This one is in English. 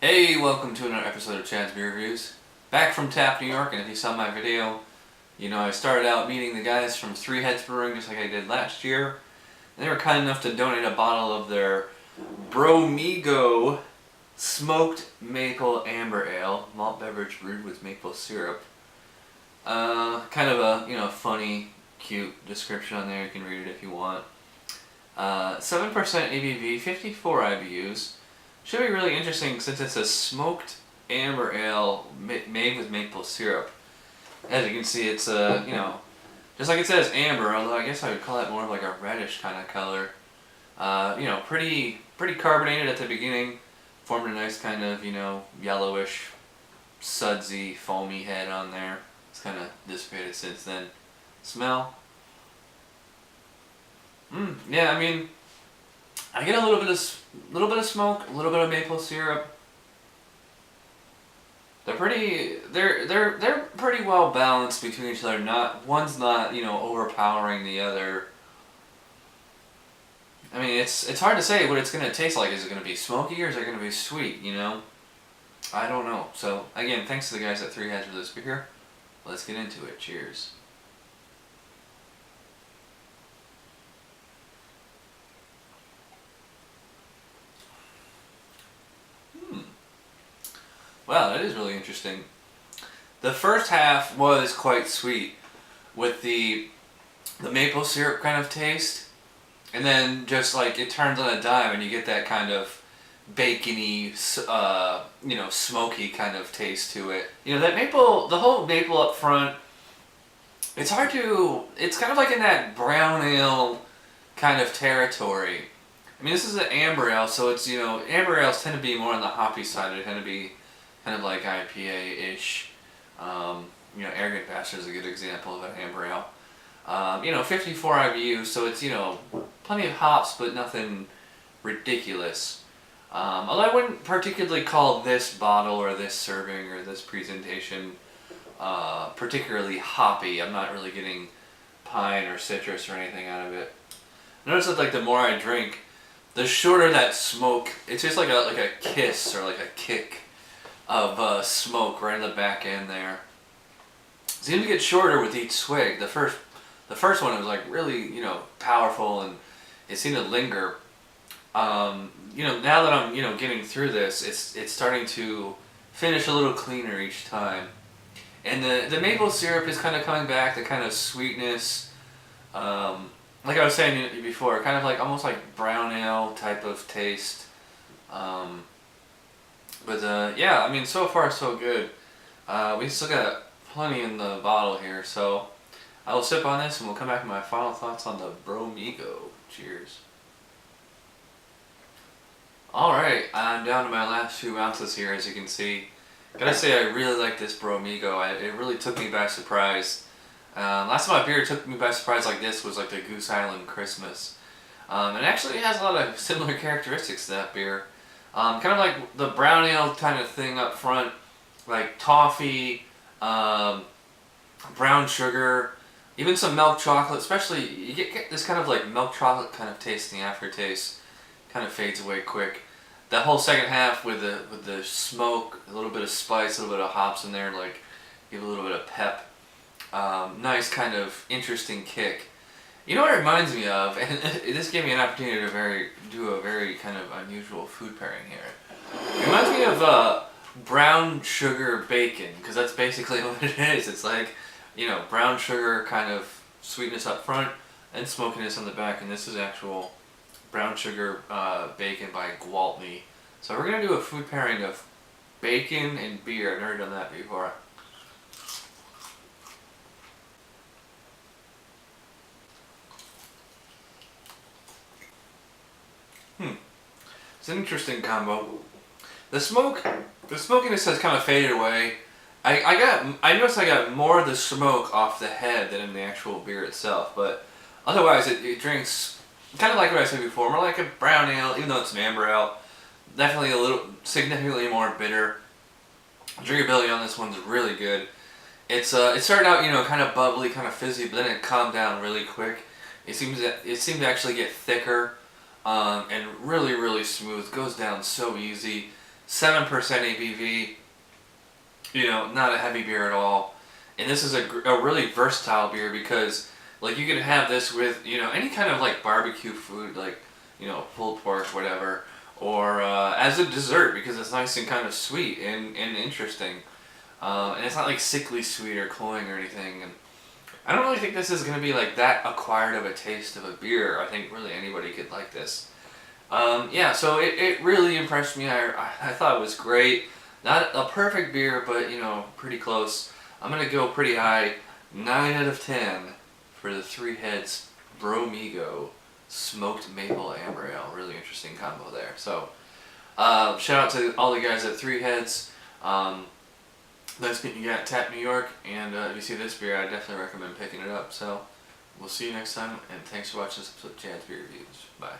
Hey, welcome to another episode of Chad's Beer Reviews. Back from Tap, New York, and if you saw my video, I started out meeting the guys from Three Heads Brewing just like I did last year. And they were kind enough to donate a bottle of their Bromigo smoked maple amber ale, malt beverage brewed with maple syrup. Kind of a, funny, cute description on there. You can read it if you want. 7% ABV, 54 IBUs. Should be really interesting since it's a smoked amber ale made with maple syrup. As you can see, it's just like it says amber, although I guess I would call it more of like a reddish kind of color. Pretty carbonated at the beginning, formed a nice kind of, yellowish, sudsy, foamy head on there. It's kind of dissipated since then. Smell. Yeah, I get a little bit of smoke, a little bit of maple syrup. They're pretty well balanced between each other. One's not overpowering the other. It's hard to say what it's gonna taste like. Is it gonna be smoky or is it gonna be sweet? I don't know. So again, thanks to the guys at Three Heads for this beer. Let's get into it. Cheers. Wow, that is really interesting. The first half was quite sweet with the maple syrup kind of taste, and then just like it turns on a dime and you get that kind of bacony, smoky kind of taste to it. That maple, the whole maple up front, it's kind of like in that brown ale kind of territory. This is an amber ale, so it's, amber ales tend to be more on the hoppy side. They tend to be kind of like IPA-ish. Arrogant Bastard is a good example of an amber ale. 54 IBU, so it's, plenty of hops, but nothing ridiculous. Although I wouldn't particularly call this bottle or this serving or this presentation particularly hoppy. I'm not really getting pine or citrus or anything out of it. Notice that like the more I drink, the shorter that smoke, it's just like a kiss or like a kick of smoke right in the back end there. It seems to get shorter with each swig. The first one was like really, powerful and it seemed to linger. Now that I'm, getting through this, it's starting to finish a little cleaner each time. And the maple syrup is kind of coming back, the kind of sweetness, like I was saying before, kind of like almost like brown ale type of taste. So far so good. We still got plenty in the bottle here, so I will sip on this and we'll come back to my final thoughts on the Bromigo. Cheers. Alright, I'm down to my last few ounces here, as you can see. Gotta say, I really like this Bromigo. It really took me by surprise. Last time a beer took me by surprise like this was like the Goose Island Christmas. And actually it has a lot of similar characteristics to that beer. Kind of like the brown ale kind of thing up front, like toffee, brown sugar, even some milk chocolate. Especially, you get this kind of like milk chocolate kind of taste in the aftertaste. Kind of fades away quick. That whole second half with the smoke, a little bit of spice, a little bit of hops in there, like give a little bit of pep. Nice kind of interesting kick. You know what it reminds me of, and this gave me an opportunity to do a very kind of unusual food pairing here. It reminds me of brown sugar bacon, because that's basically what it is. It's like, brown sugar kind of sweetness up front and smokiness on the back, and this is actual brown sugar bacon by Gwaltney. So we're going to do a food pairing of bacon and beer. I've never done that before. It's an interesting combo. The smokiness has kind of faded away. I noticed I got more of the smoke off the head than in the actual beer itself, but otherwise it drinks kind of like what I said before, more like a brown ale, even though it's an amber ale. Definitely significantly more bitter. Drinkability on this one's really good. It started out, kind of bubbly, kind of fizzy, but then it calmed down really quick. It seemed to actually get thicker, and really, really smooth. Goes down so easy. 7% ABV. You know, not a heavy beer at all. And this is a really versatile beer because, like, you can have this with, you know, any kind of, like, barbecue food, like, you know, pulled pork, whatever, or as a dessert because it's nice and kind of sweet and interesting. And it's not, like, sickly sweet or cloying or anything. And I don't really think this is going to be, like, that acquired of a taste of a beer. I think really anybody could like this. Yeah, so it really impressed me. I thought it was great. Not a perfect beer, but, you know, pretty close. I'm going to go pretty high. 9 out of 10 for the Three Heads Bromigo Smoked Maple Amber Ale. Really interesting combo there. So, shout out to all the guys at Three Heads. Nice meeting you at Untappd, New York. And if you see this beer, I definitely recommend picking it up. So, we'll see you next time. And thanks for watching this episode of Chad's Beer Reviews. Bye.